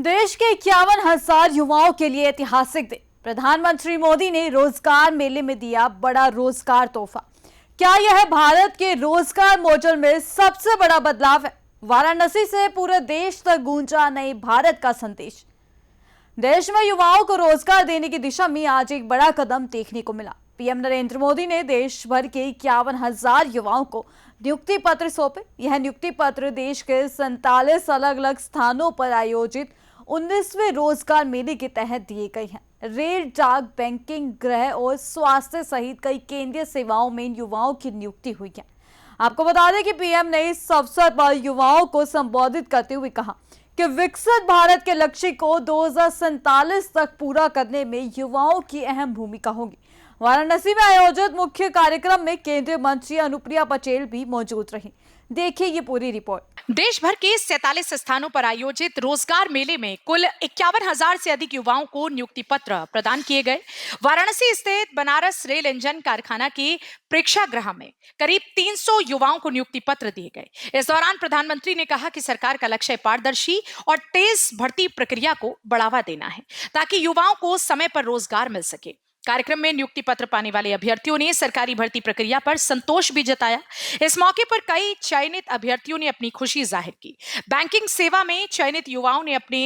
देश के 51,000 युवाओं के लिए ऐतिहासिक दिन। प्रधानमंत्री मोदी ने रोजगार मेले में दिया बड़ा रोजगार तोहफा। क्या यह भारत के रोजगार मॉडल में सबसे बड़ा बदलाव है? वाराणसी से पूरे देश तक गूंजा नए भारत का संदेश। देश में युवाओं को रोजगार देने की दिशा में आज एक बड़ा कदम देखने को मिला। पीएम नरेंद्र मोदी ने देश भर के 51,000 युवाओं को नियुक्ति पत्र सौंपे। यह नियुक्ति पत्र देश के 47 अलग अलग स्थानों पर आयोजित 19वें रोजगार मेले के तहत दिए गए हैं। रेल, डाक, बैंकिंग, गृह और स्वास्थ्य सहित कई केंद्रीय सेवाओं में युवाओं की नियुक्ति हुई है। आपको बता दें कि पीएम ने इस अवसर पर युवाओं को संबोधित करते हुए कहा कि विकसित भारत के लक्ष्य को 2047 तक पूरा करने में युवाओं की अहम भूमिका होगी। वाराणसी में आयोजित मुख्य कार्यक्रम में केंद्रीय मंत्री अनुप्रिया पटेल भी मौजूद रही। देखिए ये पूरी रिपोर्ट। देश भर के 47 स्थानों पर आयोजित रोजगार मेले में कुल 51,000 से अधिक युवाओं को नियुक्ति पत्र प्रदान किए गए। वाराणसी स्थित बनारस रेल इंजन कारखाना के प्रेक्षागृह में करीब 300 युवाओं को नियुक्ति पत्र दिए गए। इस दौरान प्रधानमंत्री ने कहा कि सरकार का लक्ष्य पारदर्शी और तेज भर्ती प्रक्रिया को बढ़ावा देना है ताकि युवाओं को समय पर रोजगार मिल सके। कार्यक्रम में नियुक्ति पत्र पाने वाले अभ्यर्थियों ने सरकारी भर्ती प्रक्रिया पर संतोष भी जताया। इस मौके पर कई चयनित अभ्यर्थियों ने अपनी खुशी जाहिर की। बैंकिंग सेवा में चयनित युवाओं ने अपने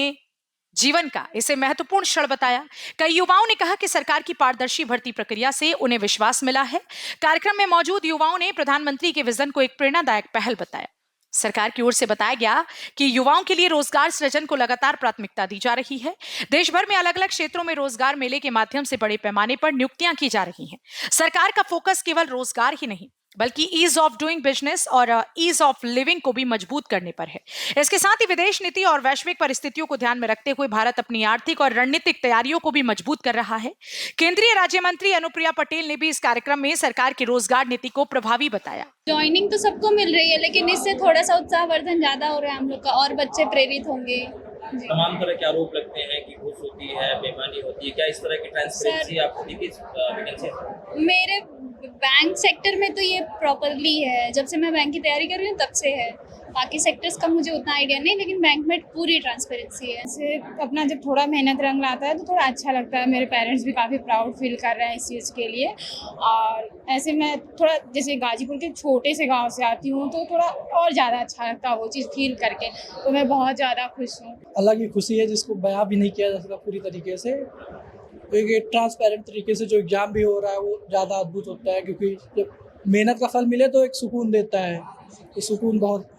जीवन का इसे महत्वपूर्ण क्षण बताया। कई युवाओं ने कहा कि सरकार की पारदर्शी भर्ती प्रक्रिया से उन्हें विश्वास मिला है। कार्यक्रम में मौजूद युवाओं ने प्रधानमंत्री के विजन को एक प्रेरणादायक पहल बताया। सरकार की ओर से बताया गया कि युवाओं के लिए रोजगार सृजन को लगातार प्राथमिकता दी जा रही है। देश भर में अलग अलग क्षेत्रों में रोजगार मेले के माध्यम से बड़े पैमाने पर नियुक्तियां की जा रही हैं। सरकार का फोकस केवल रोजगार ही नहीं बल्कि ईज ऑफ डूइंग बिजनेस और ईज ऑफ लिविंग को भी मजबूत करने पर है। इसके साथ ही विदेश नीति और वैश्विक परिस्थितियों को ध्यान में रखते हुए भारत अपनी आर्थिक और रणनीतिक तैयारियों को भी मजबूत कर रहा है। केंद्रीय राज्य मंत्री अनुप्रिया पटेल ने भी इस कार्यक्रम में सरकार की रोजगार नीति को प्रभावी बताया। ज्वाइनिंग तो सबको मिल रही है, लेकिन इससे थोड़ा सा उत्साहवर्धन ज्यादा हो रहा है हम लोग का और बच्चे प्रेरित होंगे। तमाम तरह के आरोप लगते हैं कि घूस होती है, बेईमानी होती है। क्या इस तरह की ट्रांसपेरेंसी आपको दिखी वैकेंसी? मेरे बैंक सेक्टर में तो ये प्रॉपरली है, जब से मैं बैंक की तैयारी कर रही हूँ तब से है। बाकी सेक्टर्स का मुझे उतना आइडिया नहीं, लेकिन बैंक में पूरी ट्रांसपेरेंसी है। ऐसे अपना जब थोड़ा मेहनत रंग लाता है तो थोड़ा अच्छा लगता है। मेरे पेरेंट्स भी काफ़ी प्राउड फील कर रहे हैं इस चीज़ के लिए। और ऐसे मैं थोड़ा जैसे गाजीपुर के छोटे से गांव से आती हूँ तो थोड़ा और ज़्यादा अच्छा लगता है वो चीज़ फील करके। तो मैं बहुत ज़्यादा खुश हूँ। अलग ही खुशी है जिसको बयां भी नहीं किया जा सकता पूरी तरीके से। एक ट्रांसपेरेंट तरीके से जो एग्ज़ाम भी हो रहा है वो ज़्यादा अद्भुत होता है, क्योंकि जब मेहनत का फल मिले तो एक सुकून देता है। ये सुकून बहुत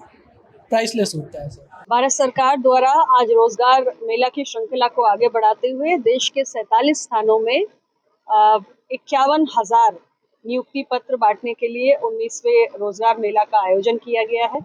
प्राइसलेस होता है। भारत सरकार द्वारा आज रोजगार मेला की श्रृंखला को आगे बढ़ाते हुए देश के 47 स्थानों में 51,000 नियुक्ति पत्र बांटने के लिए 19वें रोजगार मेला का आयोजन किया गया है।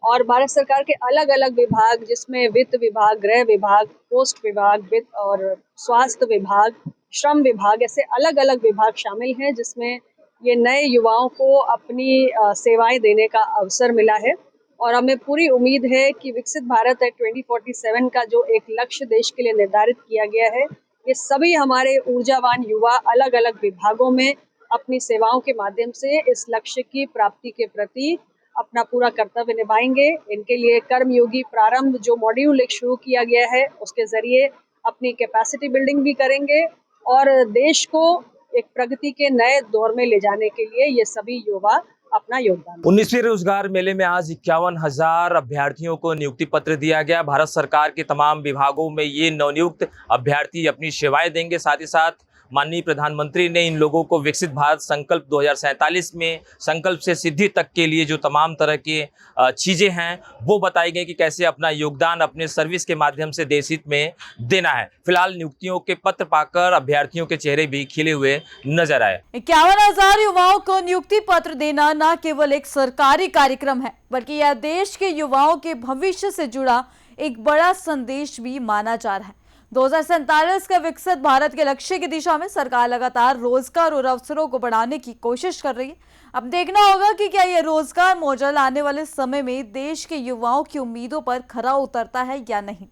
और भारत सरकार के अलग अलग विभाग, जिसमें वित्त विभाग, गृह विभाग, पोस्ट विभाग, वित्त और स्वास्थ्य विभाग, श्रम विभाग, ऐसे अलग अलग विभाग शामिल हैं, जिसमें ये नए युवाओं को अपनी सेवाएं देने का अवसर मिला है। और हमें पूरी उम्मीद है कि विकसित भारत 2047 का जो एक लक्ष्य देश के लिए निर्धारित किया गया है, ये सभी हमारे ऊर्जावान युवा अलग अलग विभागों में अपनी सेवाओं के माध्यम से इस लक्ष्य की प्राप्ति के प्रति अपना पूरा कर्तव्य निभाएंगे। इनके लिए कर्मयोगी प्रारंभ जो मॉड्यूल एक शुरू किया गया है, उसके जरिए अपनी कैपेसिटी बिल्डिंग भी करेंगे और देश को एक प्रगति के नए दौर में ले जाने के लिए ये सभी युवा अपना योगदान। 19वें रोजगार मेले में आज 51,000 अभ्यर्थियों को नियुक्ति पत्र दिया गया। भारत सरकार के तमाम विभागों में ये नवनियुक्त अभ्यर्थी अपनी सेवाएं देंगे। साथ ही साथ माननीय प्रधानमंत्री ने इन लोगों को विकसित भारत संकल्प 2047 में संकल्प से सिद्धि तक के लिए जो तमाम तरह के चीज़ें हैं वो बताई गई कि कैसे अपना योगदान अपने सर्विस के माध्यम से देश हित में देना है। फिलहाल नियुक्तियों के पत्र पाकर अभ्यर्थियों के चेहरे भी खिले हुए नजर आए। 51,000 युवाओं को नियुक्ति पत्र देना न केवल एक सरकारी कार्यक्रम है, बल्कि यह देश के युवाओं के भविष्य से जुड़ा एक बड़ा संदेश भी माना जा रहा है। 2047 के विकसित भारत के लक्ष्य की दिशा में सरकार लगातार रोजगार और अवसरों को बढ़ाने की कोशिश कर रही है। अब देखना होगा कि क्या यह रोजगार मॉडल आने वाले समय में देश के युवाओं की उम्मीदों पर खरा उतरता है या नहीं।